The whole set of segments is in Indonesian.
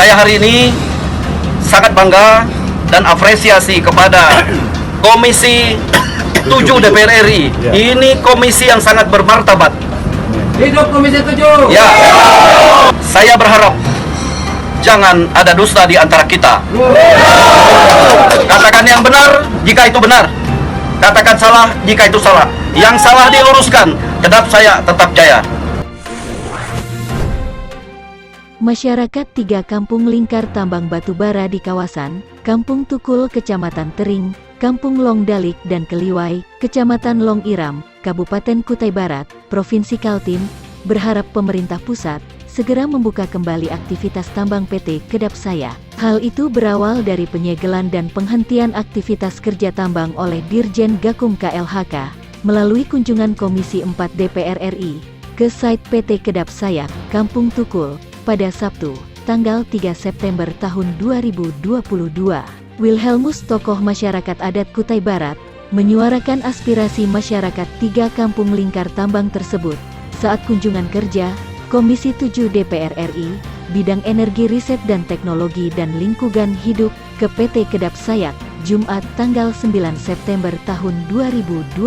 Saya hari ini sangat bangga dan apresiasi kepada Komisi 7 DPR RI. Ini komisi yang sangat bermartabat. Hidup Komisi 7. Ya, saya berharap jangan ada dusta di antara kita. Katakan yang benar jika itu benar. Katakan salah jika itu salah. Yang salah diluruskan. Kedap saya tetap jaya. Masyarakat 3 kampung lingkar tambang batu bara di kawasan Kampung Tukul, Kecamatan Tering, Kampung Longdalik dan Keliwai, Kecamatan Long Iram, Kabupaten Kutai Barat, Provinsi Kaltim, berharap pemerintah pusat segera membuka kembali aktivitas tambang PT Kedap Saya. Hal itu berawal dari penyegelan dan penghentian aktivitas kerja tambang oleh Dirjen Gakum KLHK melalui kunjungan Komisi 4 DPR RI ke site PT Kedap Saya, Kampung Tukul, pada Sabtu, tanggal 3 September tahun 2022. Wilhelmus, tokoh masyarakat adat Kutai Barat, menyuarakan aspirasi masyarakat 3 kampung lingkar tambang tersebut saat kunjungan kerja Komisi 7 DPR RI, Bidang Energi Riset dan Teknologi dan Lingkungan Hidup ke PT Kedap Sayak, Jumat tanggal 9 September tahun 2022.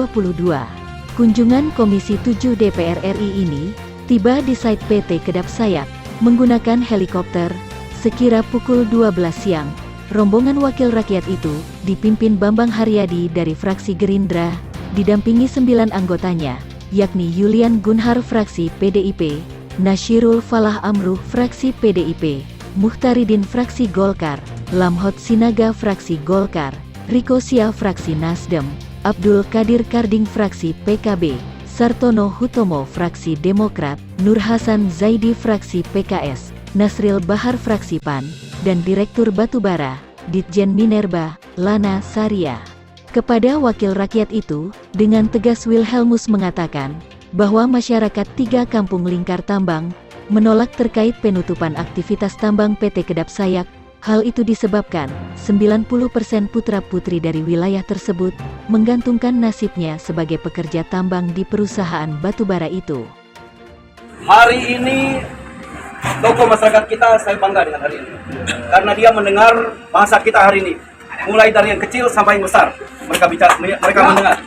Kunjungan Komisi 7 DPR RI ini tiba di site PT Kedap Sayak menggunakan helikopter. Sekira pukul 12 siang, rombongan wakil rakyat itu dipimpin Bambang Haryadi dari fraksi Gerindra, didampingi 9 anggotanya, yakni Yulian Gunhar fraksi PDIP, Nasyirul Falah Amruh fraksi PDIP, Muhtaridin fraksi Golkar, Lamhot Sinaga fraksi Golkar, Riko Sia fraksi Nasdem, Abdul Kadir Karding fraksi PKB, Sartono Hutomo fraksi Demokrat, Nur Hasan Zaidi fraksi PKS, Nasril Bahar fraksi PAN, dan Direktur Batubara, Ditjen Minerba, Lana Saria. Kepada wakil rakyat itu, dengan tegas Wilhelmus mengatakan bahwa masyarakat 3 kampung lingkar tambang menolak terkait penutupan aktivitas tambang PT Kedap Sayak. Hal itu disebabkan 90% putra-putri dari wilayah tersebut menggantungkan nasibnya sebagai pekerja tambang di perusahaan batubara itu. Hari ini tokoh masyarakat kita, saya bangga dengan hari ini karena dia mendengar bahasa kita hari ini, mulai dari yang kecil sampai yang besar. Mereka bicara, mereka mendengar.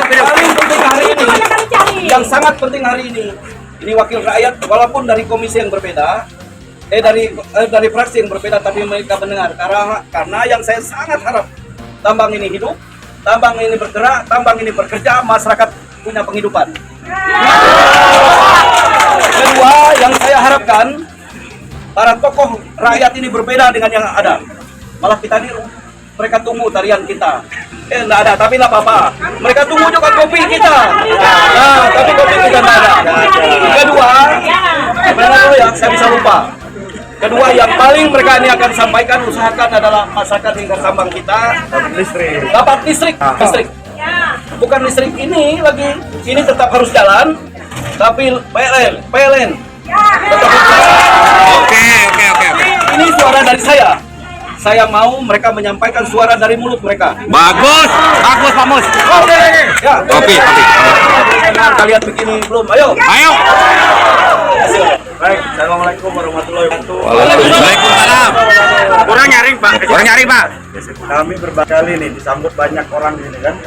Paling penting hari ini, yang sangat penting hari ini wakil rakyat walaupun dari komisi yang berbeda, dari fraksi yang berbeda, tapi mereka mendengar. Karena yang saya sangat harap, tambang ini hidup, tambang ini bergerak, tambang ini bekerja, masyarakat punya penghidupan. Kedua, yang saya harapkan, para tokoh rakyat ini berbeda dengan yang ada. Malah kita ini, mereka tunggu tarian kita. Enggak ada, tapi enggak apa-apa. Mereka tunggu juga kopi kita. Nah, tapi kopi kita enggak ada. Kedua, sebenarnya dulu ya, saya bisa lupa. Kedua, yang paling mereka ini akan sampaikan, usahakan adalah masyarakat lingkar tambang kita dapat listrik. Bukan listrik ini lagi, ini tetap harus jalan, tapi PLN tetap harus jalan. Oke. Ini suara dari saya. Saya mau mereka menyampaikan suara dari mulut mereka. Bagus Pak Mus. Oke. Ya. Kopi. Kita lihat begini belum? Ayo. Baik, assalamualaikum warahmatullahi wabarakatuh. Waalaikumsalam. Kurang nyaring Pak. Kami berkali nih disambut banyak orang di sini kan.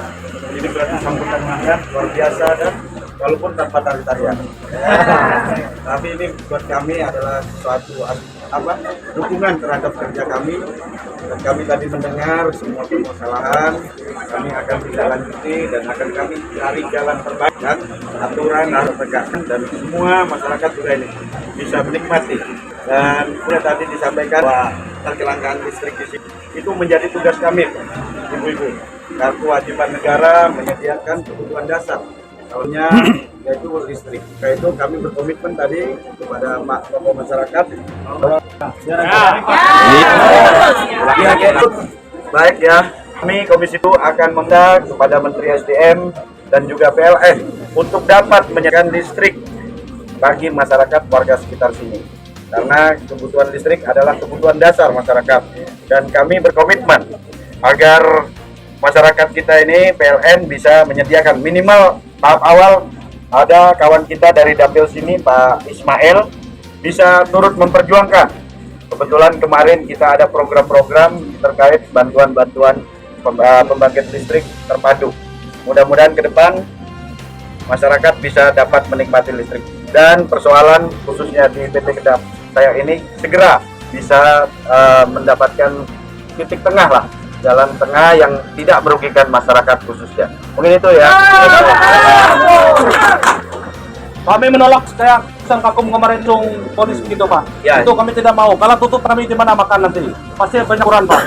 Ini berarti sambutan hangat luar biasa dan walaupun tanpa tarian. Tapi ini buat kami adalah suatu dukungan terhadap kerja kami. Dan kami tadi mendengar semua permasalahan, kami akan ditindaklanjuti dan akan kami cari jalan terbaik dan aturan harus tegakkan dan semua masyarakat juga ini bisa menikmati. Dan sudah tadi disampaikan bahwa kelangkaan listrik di sini itu menjadi tugas kami, ibu-ibu. Karena kewajiban negara menyediakan kebutuhan dasar, soalnya yaitu listrik. Karena itu kami berkomitmen tadi kepada tokoh masyarakat bahwa baik ya, kami Komisi itu akan meminta kepada Menteri SDM dan juga PLN untuk dapat menyediakan listrik bagi masyarakat warga sekitar sini. Karena kebutuhan listrik adalah kebutuhan dasar masyarakat. Dan kami berkomitmen agar masyarakat kita ini PLN bisa menyediakan minimal tahap awal. Ada kawan kita dari Dapil sini Pak Ismail bisa turut memperjuangkan. Kebetulan kemarin kita ada program-program terkait bantuan-bantuan pembangkit listrik terpadu. Mudah-mudahan ke depan masyarakat bisa dapat menikmati listrik, dan persoalan khususnya di PT Kedap Sayak ini segera bisa mendapatkan titik tengah lah, jalan tengah yang tidak merugikan masyarakat khususnya. Mungkin itu ya. Kami menolak kayak Sangkakum kemarin dong polis begitu Pak. Ya. Itu kami tidak mau. Kalau tutup kami di mana makan nanti? Pasti banyak ukuran Pak.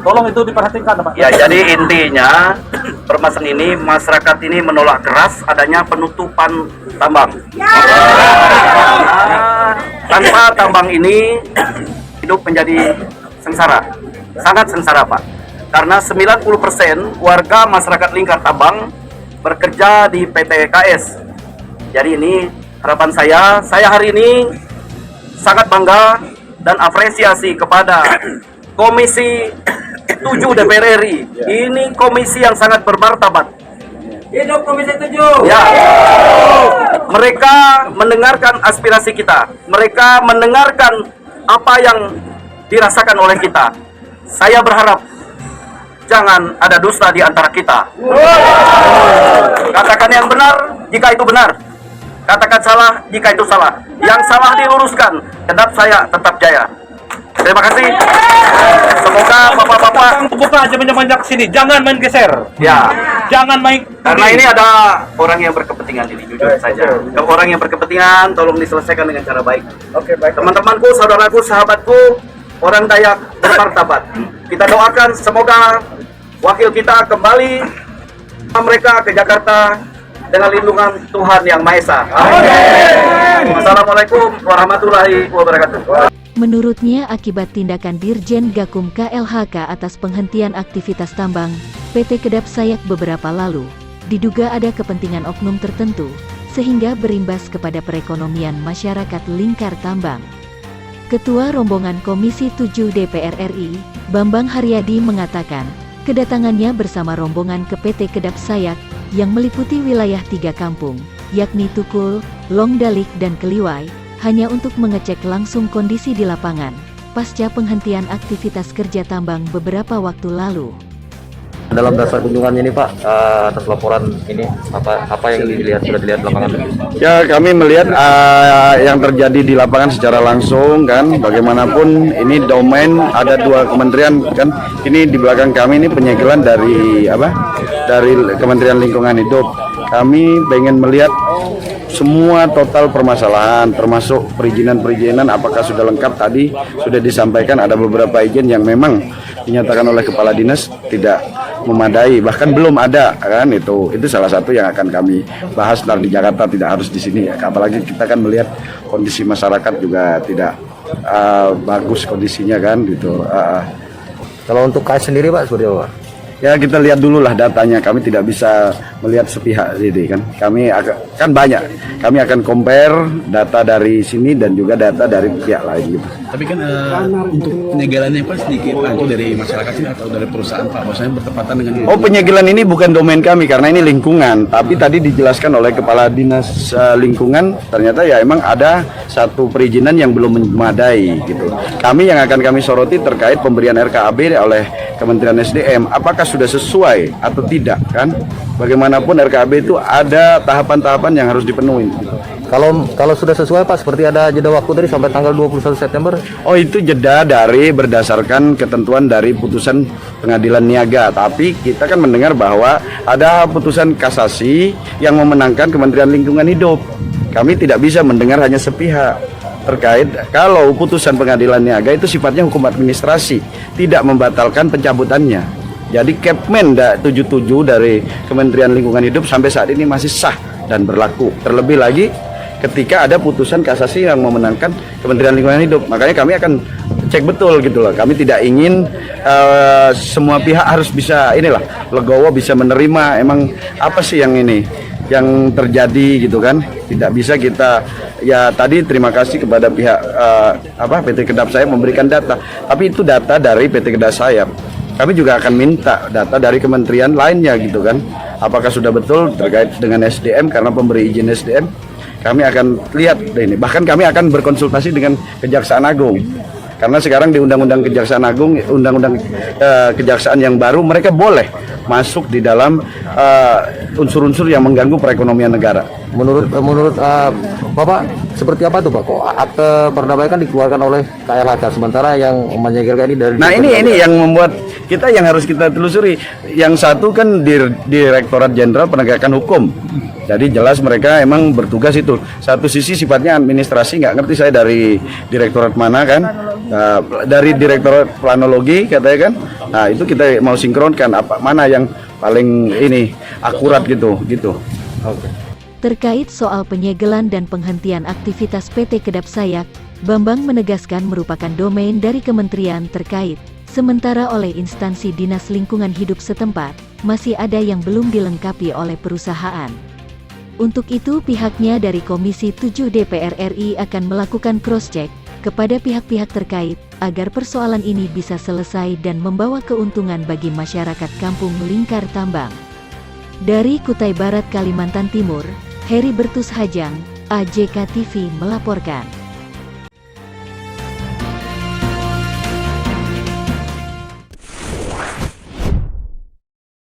Tolong itu diperhatikan Pak. Ya, jadi intinya permasalahan ini masyarakat ini menolak keras adanya penutupan tambang. Tanpa tambang ini hidup menjadi sengsara, sangat sengsara Pak. Karena 90% warga masyarakat Lingkar Tambang bekerja di PT KS. Jadi ini harapan saya hari ini sangat bangga dan apresiasi kepada Komisi 7 DPR RI. Ini komisi yang sangat bermartabat. Hidup Komisi 7. Ya, mereka mendengarkan aspirasi kita. Mereka mendengarkan apa yang dirasakan oleh kita. Saya berharap jangan ada dusta di antara kita. Katakan yang benar jika itu benar. Katakan salah jika itu salah. Yang salah diluruskan. Kedap Sayak tetap jaya. Terima kasih. Semoga bapak-bapak Buka aja banyak-banyak sini. Jangan main geser. ya. Jangan main. Karena ini ada orang yang berkepentingan ini, jujur saja. Kalau orang yang berkepentingan, tolong diselesaikan dengan cara baik. Oke, baik. Teman-temanku, saudaraku, sahabatku, orang Dayak bermartabat. Kita doakan semoga wakil kita kembali mereka ke Jakarta dengan lindungan Tuhan Yang Maha Esa. Amin. Wassalamualaikum warahmatullahi wabarakatuh. Menurutnya akibat tindakan Dirjen Gakum KLHK atas penghentian aktivitas tambang, PT Kedap Sayak beberapa lalu, diduga ada kepentingan oknum tertentu, sehingga berimbas kepada perekonomian masyarakat Lingkar Tambang. Ketua Rombongan Komisi 7 DPR RI, Bambang Haryadi mengatakan, kedatangannya bersama rombongan ke PT Kedap Sayak, yang meliputi wilayah 3 kampung, yakni Tukul, Longdalik dan Keliwai, hanya untuk mengecek langsung kondisi di lapangan, pasca penghentian aktivitas kerja tambang beberapa waktu lalu. Dalam dasar kunjungannya ini Pak, atas laporan ini apa yang sudah dilihat di lapangan? Ya, kami melihat yang terjadi di lapangan secara langsung kan. Bagaimanapun ini domain ada 2 kementerian kan. Ini di belakang kami ini penyegelan dari Dari Kementerian Lingkungan Hidup. Kami pengen melihat semua total permasalahan, termasuk perizinan-perizinan apakah sudah lengkap. Tadi sudah disampaikan ada beberapa izin yang memang dinyatakan oleh kepala dinas tidak memadai, bahkan belum ada kan. Itu salah satu yang akan kami bahas ntar di Jakarta, tidak harus di sini ya. Apalagi kita kan melihat kondisi masyarakat juga tidak bagus kondisinya kan gitu. Kalau untuk KS sendiri Pak, seperti apa Pak? Ya kita lihat dulu lah datanya, kami tidak bisa melihat sepihak jadi kan. Kami kan banyak, kami akan compare data dari sini dan juga data dari pihak lain gitu. Tapi kan untuk penyegelannya Pak sedikit angko dari masyarakat ini atau dari perusahaan Pak, maksudnya bertepatan dengan Oh, penyegelan ini bukan domain kami karena ini lingkungan. Tapi tadi dijelaskan oleh Kepala Dinas Lingkungan, ternyata ya emang ada satu perizinan yang belum memadai gitu. Kami yang akan kami soroti terkait pemberian RKAB oleh Kementerian SDM, apakah sudah sesuai atau tidak kan? Bagaimanapun RKAB itu ada tahapan-tahapan yang harus dipenuhi. Kalau sudah sesuai Pak, seperti ada jeda waktu tadi sampai tanggal 21 September. Oh, itu jeda dari berdasarkan ketentuan dari putusan pengadilan niaga. Tapi kita kan mendengar bahwa ada putusan kasasi yang memenangkan Kementerian Lingkungan Hidup. Kami tidak bisa mendengar hanya sepihak terkait kalau putusan pengadilan niaga itu sifatnya hukum administrasi, tidak membatalkan pencabutannya. Jadi Kepmen 77 dari Kementerian Lingkungan Hidup sampai saat ini masih sah dan berlaku. Terlebih lagi ketika ada putusan kasasi yang memenangkan Kementerian Lingkungan Hidup. Makanya kami akan cek betul gitu loh. Kami tidak ingin semua pihak harus bisa legowo bisa menerima emang apa sih yang ini yang terjadi gitu kan. Tidak bisa kita ya tadi terima kasih kepada pihak PT Kedap Sayak memberikan data. Tapi itu data dari PT Kedap Sayak. Kami juga akan minta data dari kementerian lainnya gitu kan. apakah sudah betul terkait dengan SDM, karena pemberi izin SDM kami akan lihat ini. Bahkan kami akan berkonsultasi dengan Kejaksaan Agung. Karena sekarang di Undang-Undang Kejaksaan Agung, Undang-Undang Kejaksaan yang baru, mereka boleh masuk di dalam unsur-unsur yang mengganggu perekonomian negara. Menurut Bapak seperti apa tuh Pak? Kok akte perdamaian dikeluarkan oleh KLHK sementara yang menyegelkan ini dari Nah ini yang membuat kita yang harus kita telusuri. Yang satu kan Direktorat Jenderal Penegakan Hukum. Jadi jelas mereka emang bertugas itu. Satu sisi sifatnya administrasi, nggak ngerti saya dari direktorat mana kan. Nah, dari Direktorat Planologi katanya kan. Nah itu kita mau sinkronkan mana yang paling ini akurat gitu. Terkait soal penyegelan dan penghentian aktivitas PT Kedap Sayak, Bambang menegaskan merupakan domain dari kementerian terkait. Sementara oleh instansi Dinas Lingkungan Hidup setempat, masih ada yang belum dilengkapi oleh perusahaan. Untuk itu pihaknya dari Komisi 7 DPR RI akan melakukan cross-check kepada pihak-pihak terkait, agar persoalan ini bisa selesai dan membawa keuntungan bagi masyarakat Kampung Lingkar Tambang. Dari Kutai Barat, Kalimantan Timur, Heri Bertus Hajang, AJK TV melaporkan.